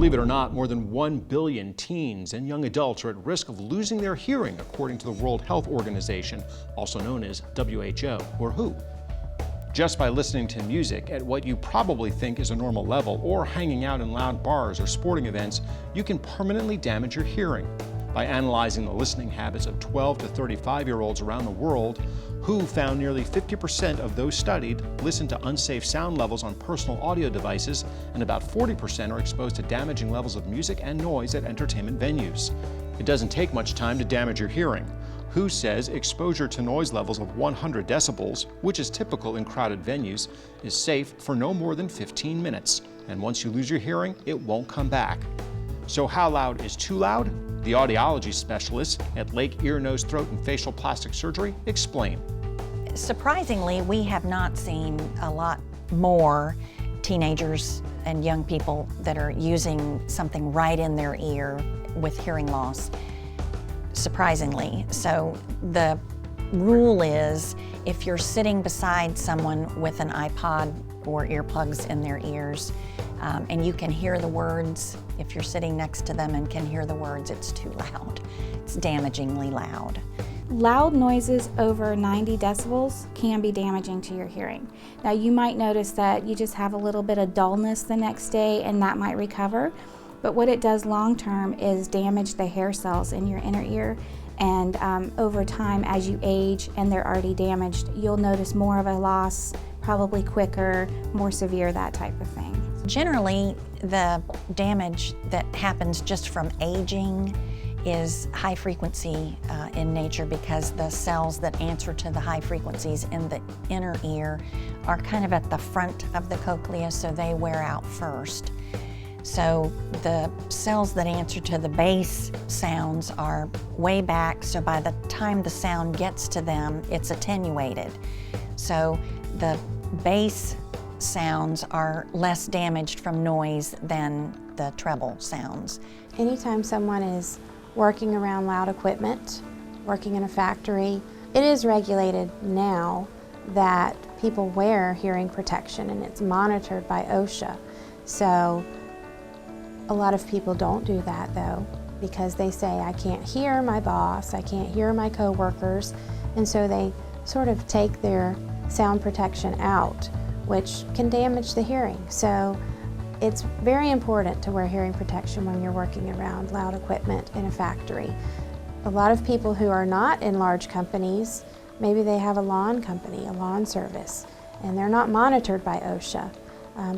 Believe it or not, more than 1 billion teens and young adults are at risk of losing their hearing, according to the World Health Organization, also known as WHO, or WHO. Just by listening to music at what you probably think is a normal level, or hanging out in loud bars or sporting events, you can permanently damage your hearing. By analyzing the listening habits of 12 to 35-year-olds around the world, WHO found nearly 50% of those studied listen to unsafe sound levels on personal audio devices, and about 40% are exposed to damaging levels of music and noise at entertainment venues. It doesn't take much time to damage your hearing. WHO says exposure to noise levels of 100 decibels, which is typical in crowded venues, is safe for no more than 15 minutes. And once you lose your hearing, it won't come back. So how loud is too loud? The audiology specialists at Lake Ear, Nose, Throat, and Facial Plastic Surgery explain. Surprisingly, we have not seen a lot more teenagers and young people that are using something right in their ear with hearing loss, surprisingly. So the rule is, if you're sitting beside someone with an iPod or earplugs in their ears, and you can hear the words, if you're sitting next to them and can hear the words, it's too loud. It's damagingly loud. Loud noises over 90 decibels can be damaging to your hearing. Now, you might notice that you just have a little bit of dullness the next day, and that might recover. But what it does long term is damage the hair cells in your inner ear. And over time, as you age and they're already damaged, you'll notice more of a loss, probably quicker, more severe, that type of thing. Generally, the damage that happens just from aging is high frequency in nature, because the cells that answer to the high frequencies in the inner ear are kind of at the front of the cochlea, so they wear out first. So the cells that answer to the bass sounds are way back, so by the time the sound gets to them, it's attenuated. So the bass sounds are less damaged from noise than the treble sounds. Anytime someone is working around loud equipment, working in a factory, it is regulated now that people wear hearing protection, and it's monitored by OSHA. So a lot of people don't do that though, because they say, I can't hear my boss, I can't hear my coworkers, and so they sort of take their sound protection out, which can damage the hearing. So it's very important to wear hearing protection when you're working around loud equipment in a factory. A lot of people who are not in large companies, maybe they have a lawn company, a lawn service, and they're not monitored by OSHA,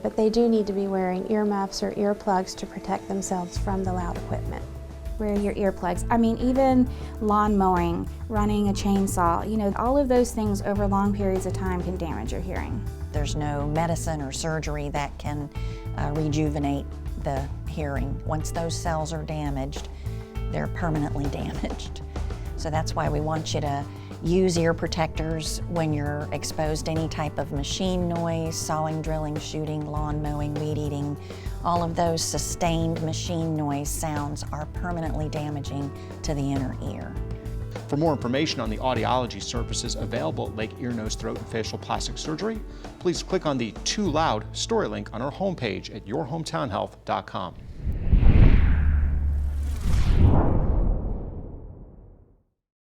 but they do need to be wearing earmuffs or earplugs to protect themselves from the loud equipment. Wear your earplugs. I mean, even lawn mowing, running a chainsaw, you know, all of those things over long periods of time can damage your hearing. There's no medicine or surgery that can rejuvenate the hearing. Once those cells are damaged, they're permanently damaged. So that's why we want you to use ear protectors when you're exposed to any type of machine noise, sawing, drilling, shooting, lawn mowing, weed eating. All of those sustained machine noise sounds are permanently damaging to the inner ear. For more information on the audiology services available at Lake Ear, Nose, Throat, and Facial Plastic Surgery, please click on the Too Loud story link on our homepage at yourhometownhealth.com.